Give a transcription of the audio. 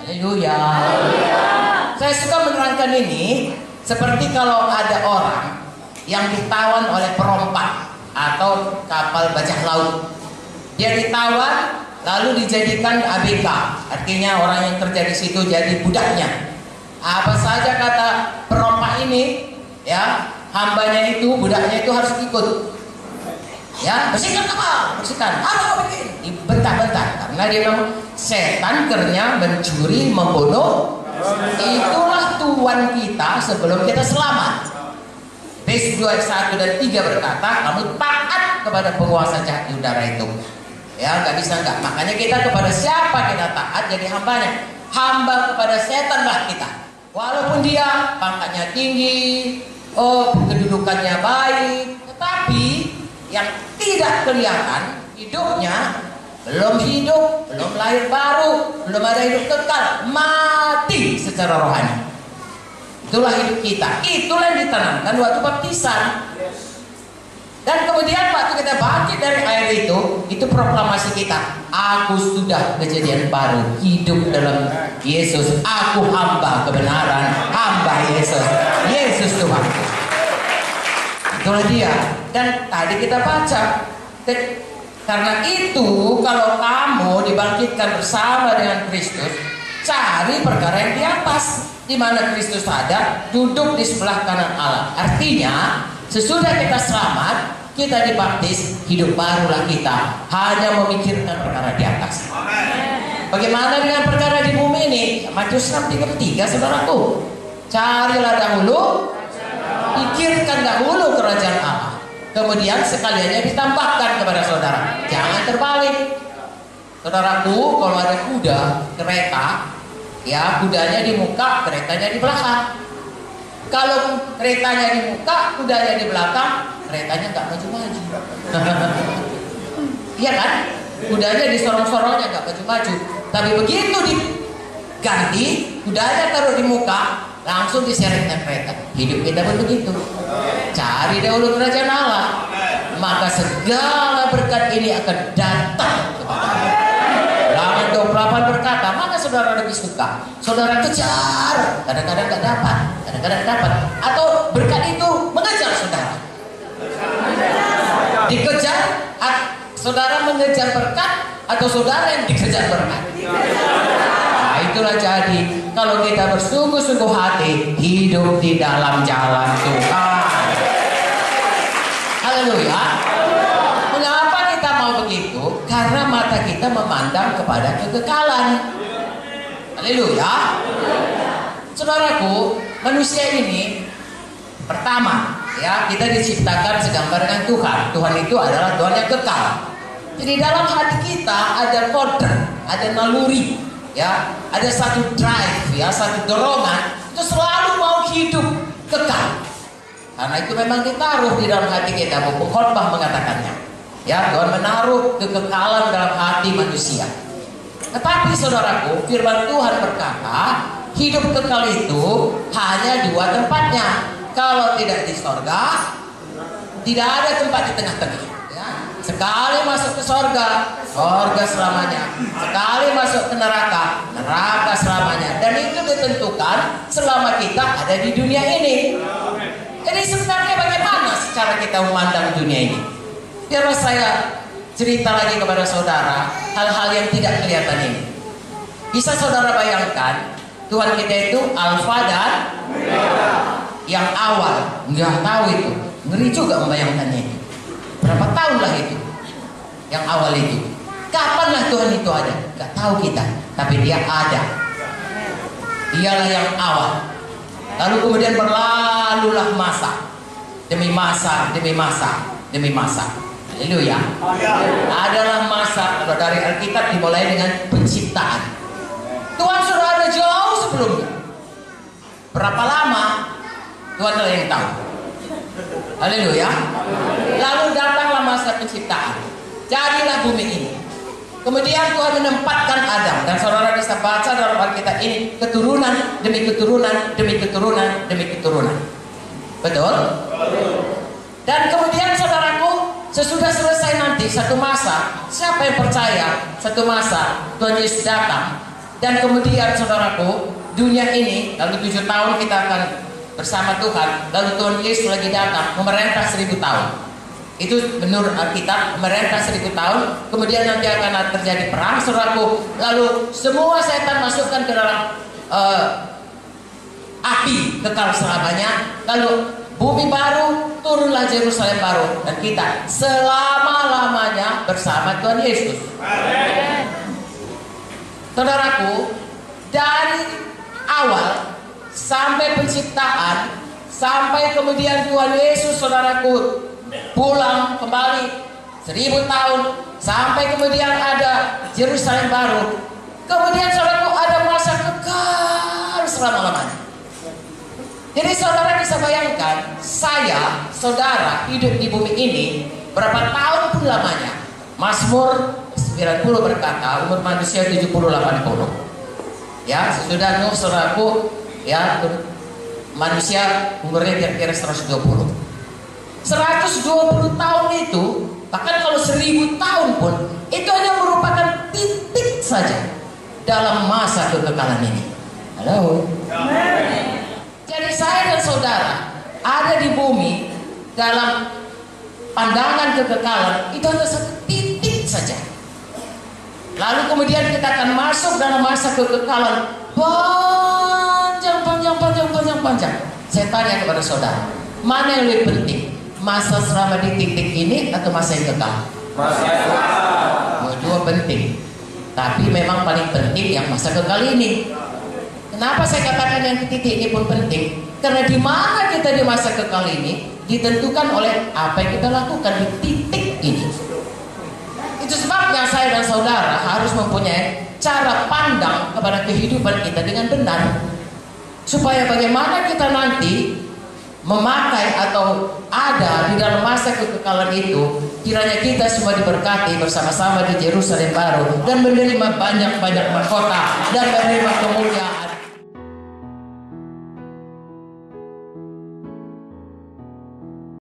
Haleluya. Saya suka menerangkan ini seperti kalau ada orang yang ditawan oleh perompak atau kapal bajak laut. Dia ditawan lalu dijadikan ABK, artinya orang yang kerja di situ jadi budaknya. Apa saja kata perompak ini, ya, hambanya itu, budaknya itu harus ikut. Ya, bersihkan kapal, bersihkan. Apa bikin? Bentar-bentar, karena dia memang setan kerja mencuri, membunuh. Itulah Tuhan kita sebelum kita selamat. Efesus 2 ayat 1 dan 3 berkata, kamu taat kepada penguasa jahat di udara itu. Ya, nggak bisa nggak. Makanya kita kepada siapa kita taat, jadi hambanya. Hamba kepada setan lah kita. Walaupun dia pangkatnya tinggi, kedudukannya baik, tetapi yang tidak kelihatan hidupnya belum hidup, belum lahir baru, belum ada hidup kekal, mati secara rohani. Itulah hidup kita. Itulah yang ditanamkan waktu baptisan. Dan kemudian waktu kita bangkit dari air itu proklamasi kita. Aku sudah kejadian baru, hidup dalam Yesus. Aku hamba kebenaran, hamba Yesus. Yesus Tuhanku. Itulah dia. Dan tadi kita baca, karena itu kalau kamu dibangkitkan bersama dengan Kristus, cari perkara yang di atas, di mana Kristus ada, duduk di sebelah kanan Allah. Artinya, sesudah kita selamat, kita dibaptis, hidup barulah kita. Hanya memikirkan perkara di atas. Bagaimana dengan perkara di bumi ini? Matius 6:33, saudaraku. Carilah dahulu, pikirkan dahulu kerajaan Allah. Kemudian sekaliannya ditambahkan kepada saudara. Jangan terbalik. Saudaraku, kalau ada kuda, kereta, ya kudanya di muka, keretanya di belakang. Kalau keretanya di muka, kudanya di belakang, keretanya nggak maju-maju. Iya kan? Kudanya disorong-sorongnya nggak maju-maju. Tapi begitu diganti, kudanya taruh di muka, langsung diseretnya kereta. Hidup kita pun begitu. Cari dahulu kerajaan Allah, maka segala berkat ini akan datang kepadamu. Ulangan 28 berkata, maka saudara lebih suka, saudara kejar, kadang-kadang nggak dapat, kadang-kadang dapat, atau berkat itu mengejar saudara. Dikejar, saudara mengejar berkat, atau saudara yang dikejar berkat. Nah, itulah jadi kalau kita bersungguh-sungguh hati hidup di dalam jalan Tuhan. Haleluya. Mengapa kita mau begitu? Karena mata kita memandang kepada kekekalan. Haleluya. Saudaraku, manusia ini pertama, ya, kita diciptakan segambar dengan Tuhan. Tuhan itu adalah Tuhan yang kekal. Jadi dalam hati kita ada kode, ada naluri, ya, ada satu drive, ya, satu dorongan itu selalu mau hidup kekal. Karena itu memang ditaruh di dalam hati kita. Buku Khotbah mengatakannya, ya, Tuhan menaruh kekekalan dalam hati manusia. Tetapi saudaraku, firman Tuhan berkata, hidup kekal itu hanya dua tempatnya. Kalau tidak di sorga, tidak ada tempat di tengah-tengah. Ya. Sekali masuk ke sorga, sorga selamanya. Sekali masuk ke neraka, neraka selamanya. Dan itu ditentukan selama kita ada di dunia ini. Jadi sebenarnya bagaimana secara kita memandang dunia ini? Biarlah saya cerita lagi kepada saudara hal-hal yang tidak kelihatan ini. Bisa saudara bayangkan Tuhan kita itu Alfa dan yang awal, nggak tahu itu, ngeri juga membayangkannya itu. Berapa tahun lah itu, yang awal itu. Kapanlah Tuhan itu ada? Nggak tahu kita, tapi Dia ada. Dialah yang awal. Lalu kemudian berlalulah masa demi masa, demi masa, demi masa. Haleluya. Adalah masa, kalau dari Alkitab dimulai dengan penciptaan. Tuhan sudah ada jauh sebelumnya. Berapa lama? Tuhan adalah yang tahu. Haleluya. Lalu datanglah masa penciptaan. Jadilah bumi ini. Kemudian Tuhan menempatkan Adam. Dan saudara bisa baca dalam Alkitab ini keturunan demi keturunan demi keturunan demi keturunan. Betul? Dan kemudian saudaraku, sesudah selesai nanti satu masa, siapa yang percaya satu masa Tuhan Yesus datang, Dan kemudian saudaraku, dunia ini lalu 7 tahun kita akan bersama Tuhan. Lalu Tuhan Yesus lagi datang memerintah 1000 tahun. Itu menurut Alkitab, memerintah 1000 tahun. Kemudian nanti akan terjadi perang, saudaraku. Lalu semua setan masukkan ke dalam api kekal selamanya. Lalu bumi baru, turunlah Yerusalem baru, dan kita selama-lamanya bersama Tuhan Yesus. Saudaraku, dari awal sampai penciptaan, sampai kemudian Tuhan Yesus, saudaraku, pulang kembali 1000 tahun, sampai kemudian ada Yerusalem baru. Kemudian saudaraku ada masa kekal selama-lamanya. Jadi saudara bisa bayangkan, saya, saudara hidup di bumi ini berapa tahun pun lamanya. Mazmur 90 berkata umur manusia 70-80. Ya, sesudah Nuh, saudaraku, ya, manusia umurnya kira-kira 120. 120 tahun itu, bahkan kalau 1000 tahun pun, itu hanya merupakan titik saja dalam masa kekekalan ini. Halo. Jadi saya dan saudara ada di bumi dalam pandangan kekekalan itu hanya satu titik saja. Lalu kemudian kita akan masuk dalam masa kekekalan panjang. Saya tanya kepada saudara, mana yang lebih penting? Masa selama di titik ini atau masa yang kekal? Masa yang kekal. Dua penting. Tapi memang paling penting yang masa kekal ini. Kenapa saya katakan yang titik ini pun penting? Karena di mana kita di masa kekal ini ditentukan oleh apa yang kita lakukan di titik ini. Itu sebabnya saya dan saudara harus mempunyai cara pandang kepada kehidupan kita dengan benar, supaya bagaimana kita nanti memakai atau ada di dalam masa kekekalan itu, kiranya kita semua diberkati bersama-sama di Yerusalem baru dan menerima banyak-banyak mahkota dan menerima kemuliaan.